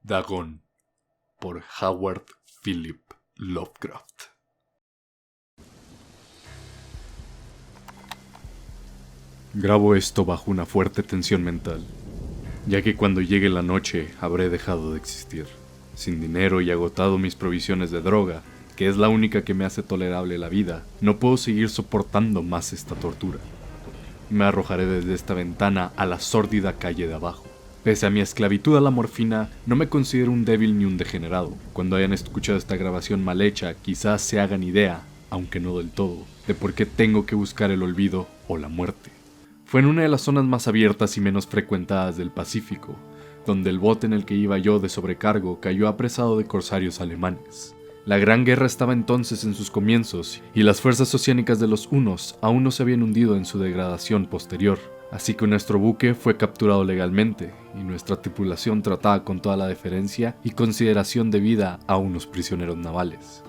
Dagon, por Howard Philip Lovecraft. Grabo esto bajo una fuerte tensión mental, ya que cuando llegue la noche habré dejado de existir, sin dinero y agotado mis provisiones de droga, que es la única que me hace tolerable la vida. No puedo seguir soportando más esta tortura. Me arrojaré desde esta ventana a la sórdida calle de abajo. Pese a mi esclavitud a la morfina, no me considero un débil ni un degenerado. Cuando hayan escuchado esta grabación mal hecha, quizás se hagan idea, aunque no del todo, de por qué tengo que buscar el olvido o la muerte. Fue en una de las zonas más abiertas y menos frecuentadas del Pacífico, donde el bote en el que iba yo de sobrecargo cayó apresado de corsarios alemanes. La Gran Guerra estaba entonces en sus comienzos, y las fuerzas oceánicas de los hunos aún no se habían hundido en su degradación posterior. Así que nuestro buque fue capturado legalmente, y nuestra tripulación tratada con toda la deferencia y consideración debida a unos prisioneros navales.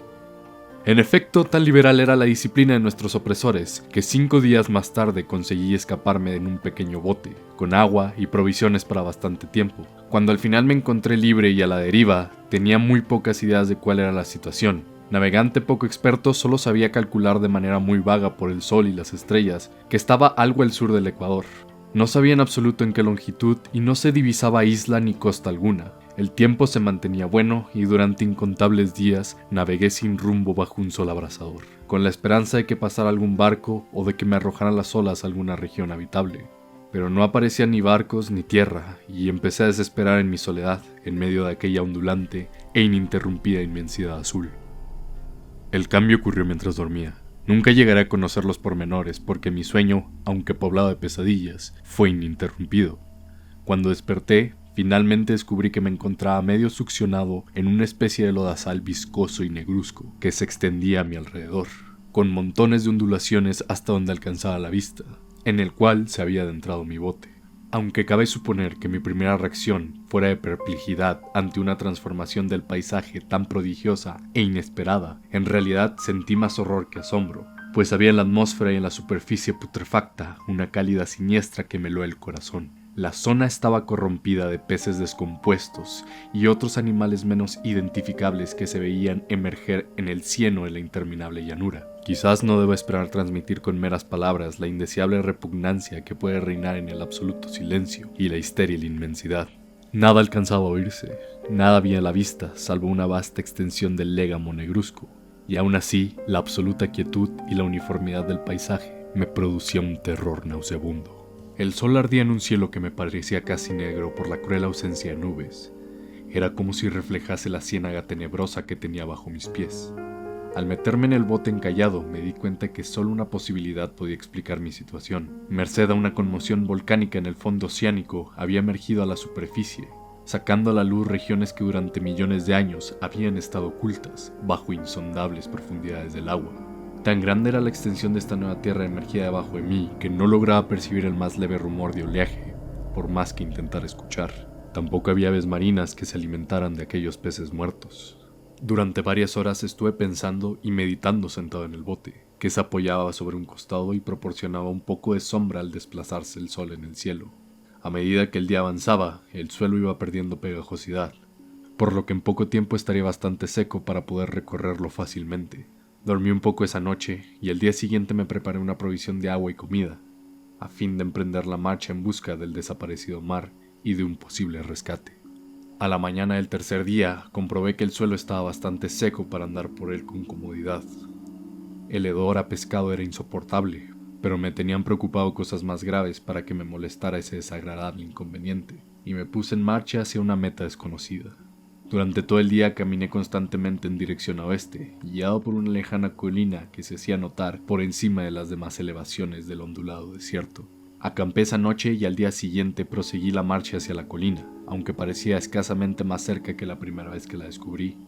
En efecto, tan liberal era la disciplina de nuestros opresores, que 5 días más tarde conseguí escaparme en un pequeño bote, con agua y provisiones para bastante tiempo. Cuando al final me encontré libre y a la deriva, tenía muy pocas ideas de cuál era la situación. Navegante poco experto, solo sabía calcular de manera muy vaga por el sol y las estrellas, que estaba algo al sur del Ecuador. No sabía en absoluto en qué longitud y no se divisaba isla ni costa alguna. El tiempo se mantenía bueno y durante incontables días navegué sin rumbo bajo un sol abrasador, con la esperanza de que pasara algún barco o de que me arrojaran las olas a alguna región habitable. Pero no aparecían ni barcos ni tierra, y empecé a desesperar en mi soledad, en medio de aquella ondulante e ininterrumpida inmensidad azul. El cambio ocurrió mientras dormía. Nunca llegaré a conocer los pormenores, porque mi sueño, aunque poblado de pesadillas, fue ininterrumpido. Cuando desperté, finalmente descubrí que me encontraba medio succionado en una especie de lodazal viscoso y negruzco que se extendía a mi alrededor, con montones de ondulaciones hasta donde alcanzaba la vista, en el cual se había adentrado mi bote. Aunque cabe suponer que mi primera reacción fuera de perplejidad ante una transformación del paisaje tan prodigiosa e inesperada, en realidad sentí más horror que asombro, pues había en la atmósfera y en la superficie putrefacta una cálida siniestra que me heló el corazón. La zona estaba corrompida de peces descompuestos y otros animales menos identificables que se veían emerger en el cieno de la interminable llanura. Quizás no debo esperar transmitir con meras palabras la indeseable repugnancia que puede reinar en el absoluto silencio y la estéril inmensidad. Nada alcanzaba a oírse, nada había a la vista salvo una vasta extensión del légamo negruzco, y aún así la absoluta quietud y la uniformidad del paisaje me producía un terror nauseabundo. El sol ardía en un cielo que me parecía casi negro por la cruel ausencia de nubes. Era como si reflejase la ciénaga tenebrosa que tenía bajo mis pies. Al meterme en el bote encallado, me di cuenta que solo una posibilidad podía explicar mi situación. Merced a una conmoción volcánica en el fondo oceánico, había emergido a la superficie, sacando a la luz regiones que durante millones de años habían estado ocultas bajo insondables profundidades del agua. Tan grande era la extensión de esta nueva tierra emergida debajo de mí que no lograba percibir el más leve rumor de oleaje, por más que intentara escuchar. Tampoco había aves marinas que se alimentaran de aquellos peces muertos. Durante varias horas estuve pensando y meditando sentado en el bote, que se apoyaba sobre un costado y proporcionaba un poco de sombra al desplazarse el sol en el cielo. A medida que el día avanzaba, el suelo iba perdiendo pegajosidad, por lo que en poco tiempo estaría bastante seco para poder recorrerlo fácilmente. Dormí un poco esa noche y el día siguiente me preparé una provisión de agua y comida, a fin de emprender la marcha en busca del desaparecido mar y de un posible rescate. A la mañana del tercer día comprobé que el suelo estaba bastante seco para andar por él con comodidad. El hedor a pescado era insoportable, pero me tenían preocupado cosas más graves para que me molestara ese desagradable inconveniente, y me puse en marcha hacia una meta desconocida. Durante todo el día caminé constantemente en dirección a oeste, guiado por una lejana colina que se hacía notar por encima de las demás elevaciones del ondulado desierto. Acampé esa noche y al día siguiente proseguí la marcha hacia la colina, aunque parecía escasamente más cerca que la primera vez que la descubrí.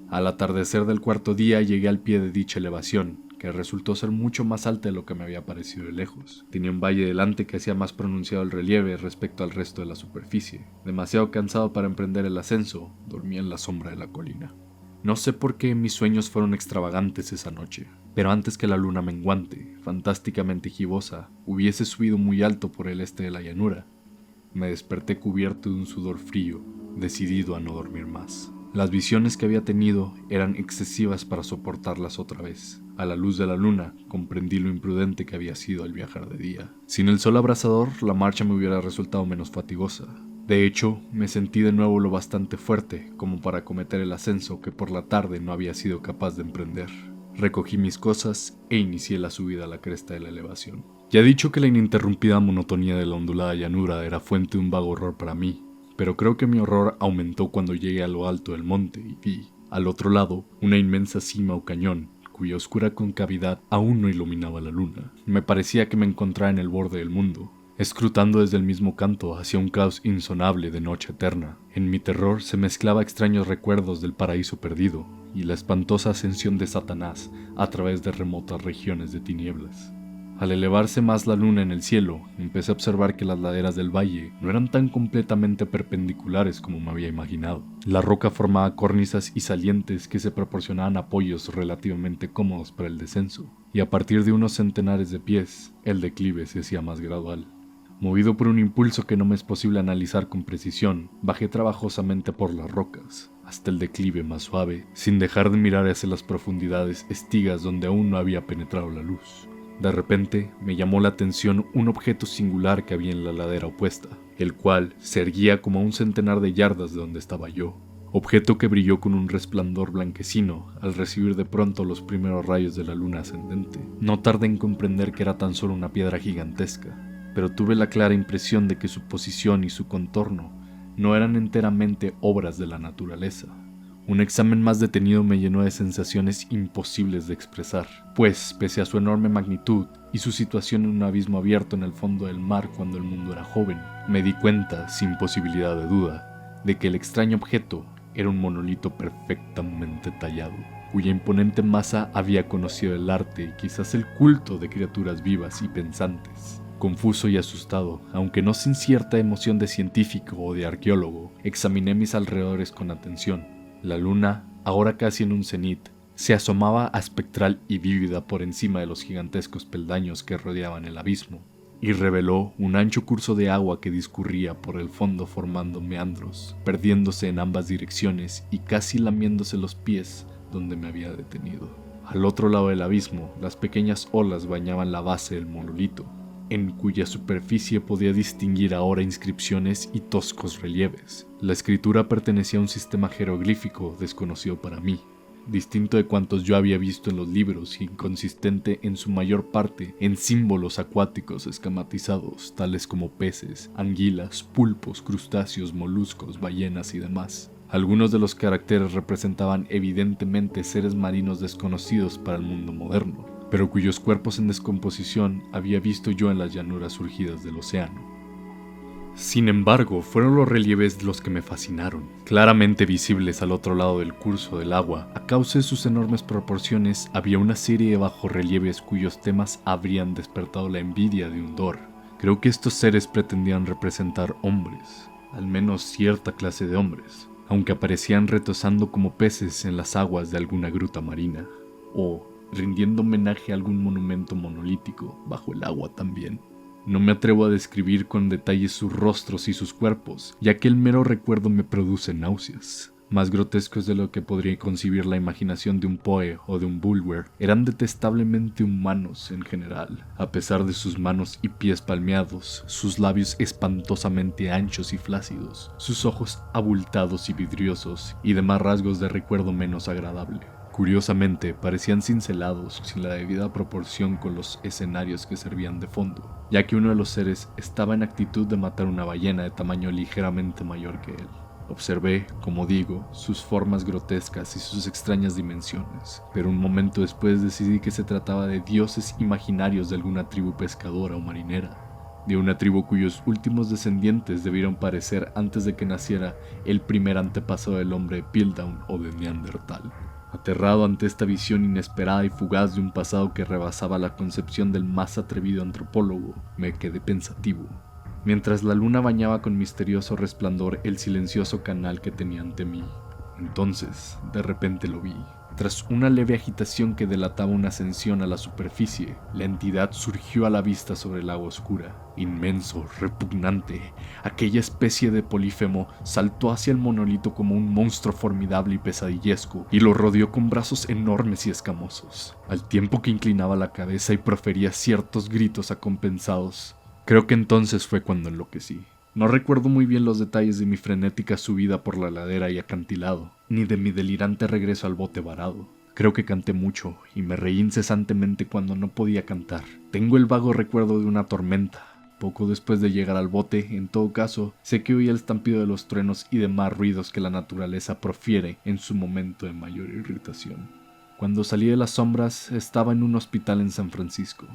Al atardecer del cuarto día llegué al pie de dicha elevación, que resultó ser mucho más alta de lo que me había parecido de lejos. Tenía un valle delante que hacía más pronunciado el relieve respecto al resto de la superficie. Demasiado cansado para emprender el ascenso, dormí en la sombra de la colina. No sé por qué mis sueños fueron extravagantes esa noche, pero antes que la luna menguante, fantásticamente gibosa, hubiese subido muy alto por el este de la llanura, me desperté cubierto de un sudor frío decidido a no dormir más. Las visiones que había tenido eran excesivas para soportarlas otra vez. A la luz de la luna, comprendí lo imprudente que había sido el viajar de día. Sin el sol abrasador, la marcha me hubiera resultado menos fatigosa. De hecho, me sentí de nuevo lo bastante fuerte como para acometer el ascenso que por la tarde no había sido capaz de emprender. Recogí mis cosas e inicié la subida a la cresta de la elevación. Ya he dicho que la ininterrumpida monotonía de la ondulada llanura era fuente de un vago horror para mí, pero creo que mi horror aumentó cuando llegué a lo alto del monte y vi, al otro lado, una inmensa cima o cañón, cuya oscura concavidad aún no iluminaba la luna. Me parecía que me encontraba en el borde del mundo, escrutando desde el mismo canto hacia un caos insonable de noche eterna. En mi terror se mezclaba extraños recuerdos del paraíso perdido y la espantosa ascensión de Satanás a través de remotas regiones de tinieblas. Al elevarse más la luna en el cielo, empecé a observar que las laderas del valle no eran tan completamente perpendiculares como me había imaginado. La roca formaba cornisas y salientes que se proporcionaban apoyos relativamente cómodos para el descenso, y a partir de unos centenares de pies, el declive se hacía más gradual. Movido por un impulso que no me es posible analizar con precisión, bajé trabajosamente por las rocas, hasta el declive más suave, sin dejar de mirar hacia las profundidades estigas donde aún no había penetrado la luz. De repente me llamó la atención un objeto singular que había en la ladera opuesta, el cual se erguía como a un centenar de yardas de donde estaba yo, objeto que brilló con un resplandor blanquecino al recibir de pronto los primeros rayos de la luna ascendente. No tardé en comprender que era tan solo una piedra gigantesca, pero tuve la clara impresión de que su posición y su contorno no eran enteramente obras de la naturaleza. Un examen más detenido me llenó de sensaciones imposibles de expresar, pues, pese a su enorme magnitud y su situación en un abismo abierto en el fondo del mar cuando el mundo era joven, me di cuenta, sin posibilidad de duda, de que el extraño objeto era un monolito perfectamente tallado, cuya imponente masa había conocido el arte y quizás el culto de criaturas vivas y pensantes. Confuso y asustado, aunque no sin cierta emoción de científico o de arqueólogo, examiné mis alrededores con atención. La luna, ahora casi en un cenit, se asomaba espectral y vívida por encima de los gigantescos peldaños que rodeaban el abismo, y reveló un ancho curso de agua que discurría por el fondo formando meandros, perdiéndose en ambas direcciones y casi lamiéndose los pies donde me había detenido. Al otro lado del abismo, las pequeñas olas bañaban la base del monolito, en cuya superficie podía distinguir ahora inscripciones y toscos relieves. La escritura pertenecía a un sistema jeroglífico desconocido para mí, distinto de cuantos yo había visto en los libros y consistente en su mayor parte en símbolos acuáticos esquematizados, tales como peces, anguilas, pulpos, crustáceos, moluscos, ballenas y demás. Algunos de los caracteres representaban evidentemente seres marinos desconocidos para el mundo moderno, pero cuyos cuerpos en descomposición había visto yo en las llanuras surgidas del océano. Sin embargo, fueron los relieves los que me fascinaron, claramente visibles al otro lado del curso del agua. A causa de sus enormes proporciones, había una serie de bajorrelieves cuyos temas habrían despertado la envidia de un Dor. Creo que estos seres pretendían representar hombres, al menos cierta clase de hombres, aunque aparecían retosando como peces en las aguas de alguna gruta marina, o rindiendo homenaje a algún monumento monolítico bajo el agua también. No me atrevo a describir con detalle sus rostros y sus cuerpos, ya que el mero recuerdo me produce náuseas. Más grotescos de lo que podría concebir la imaginación de un Poe o de un Bulwer, eran detestablemente humanos en general, a pesar de sus manos y pies palmeados, sus labios espantosamente anchos y flácidos, sus ojos abultados y vidriosos, y demás rasgos de recuerdo menos agradable. Curiosamente, parecían cincelados sin la debida proporción con los escenarios que servían de fondo, ya que uno de los seres estaba en actitud de matar una ballena de tamaño ligeramente mayor que él. Observé, como digo, sus formas grotescas y sus extrañas dimensiones, pero un momento después decidí que se trataba de dioses imaginarios de alguna tribu pescadora o marinera, de una tribu cuyos últimos descendientes debieron parecer antes de que naciera el primer antepasado del hombre de Piltdown o de Neandertal. Aterrado ante esta visión inesperada y fugaz de un pasado que rebasaba la concepción del más atrevido antropólogo, me quedé pensativo, mientras la luna bañaba con misterioso resplandor el silencioso canal que tenía ante mí. Entonces, de repente lo vi. Tras una leve agitación que delataba una ascensión a la superficie, la entidad surgió a la vista sobre el agua oscura. Inmenso, repugnante, aquella especie de polífemo saltó hacia el monolito como un monstruo formidable y pesadillesco, y lo rodeó con brazos enormes y escamosos, al tiempo que inclinaba la cabeza y profería ciertos gritos acompensados. Creo que entonces fue cuando enloquecí. No recuerdo muy bien los detalles de mi frenética subida por la ladera y acantilado, ni de mi delirante regreso al bote varado. Creo que canté mucho y me reí incesantemente cuando no podía cantar. Tengo el vago recuerdo de una tormenta. Poco después de llegar al bote, en todo caso, sé que oí el estampido de los truenos y demás ruidos que la naturaleza profiere en su momento de mayor irritación. Cuando salí de las sombras, estaba en un hospital en San Francisco.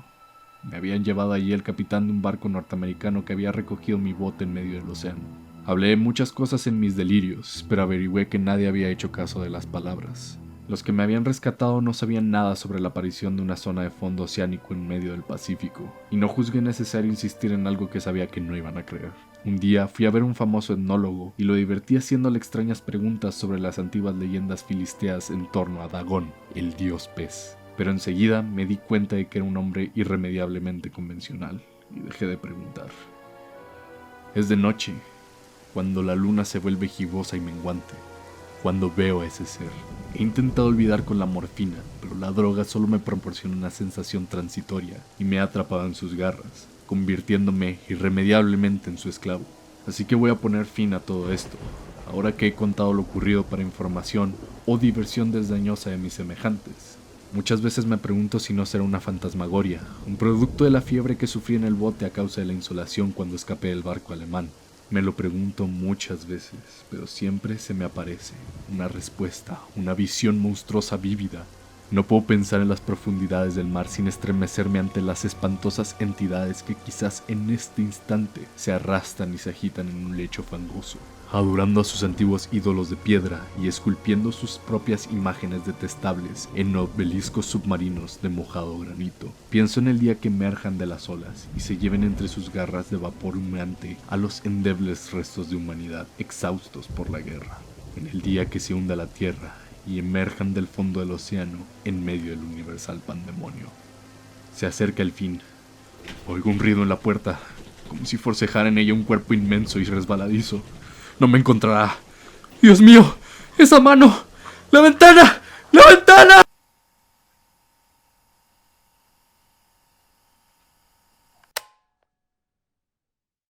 Me habían llevado allí el capitán de un barco norteamericano que había recogido mi bote en medio del océano. Hablé de muchas cosas en mis delirios, pero averigüé que nadie había hecho caso de las palabras. Los que me habían rescatado no sabían nada sobre la aparición de una zona de fondo oceánico en medio del Pacífico, y no juzgué necesario insistir en algo que sabía que no iban a creer. Un día fui a ver a un famoso etnólogo y lo divertí haciéndole extrañas preguntas sobre las antiguas leyendas filisteas en torno a Dagón, el dios pez. Pero enseguida me di cuenta de que era un hombre irremediablemente convencional y dejé de preguntar. Es de noche, cuando la luna se vuelve gibosa y menguante, cuando veo a ese ser. He intentado olvidar con la morfina, pero la droga solo me proporciona una sensación transitoria y me ha atrapado en sus garras, convirtiéndome irremediablemente en su esclavo. Así que voy a poner fin a todo esto, ahora que he contado lo ocurrido para información o diversión desdeñosa de mis semejantes. Muchas veces me pregunto si no será una fantasmagoria, un producto de la fiebre que sufrí en el bote a causa de la insolación cuando escapé del barco alemán. Me lo pregunto muchas veces, pero siempre se me aparece una respuesta, una visión monstruosa vívida. No puedo pensar en las profundidades del mar sin estremecerme ante las espantosas entidades que quizás en este instante se arrastran y se agitan en un lecho fangoso, adorando a sus antiguos ídolos de piedra y esculpiendo sus propias imágenes detestables en obeliscos submarinos de mojado granito. Pienso en el día que emerjan de las olas y se lleven entre sus garras de vapor humeante a los endebles restos de humanidad exhaustos por la guerra. En el día que se hunda la tierra y emerjan del fondo del océano en medio del universal pandemonio. Se acerca el fin. Oigo un ruido en la puerta, como si forcejara en ella un cuerpo inmenso y resbaladizo. No me encontrará. ¡Dios mío! ¡Esa mano! ¡La ventana! ¡La ventana!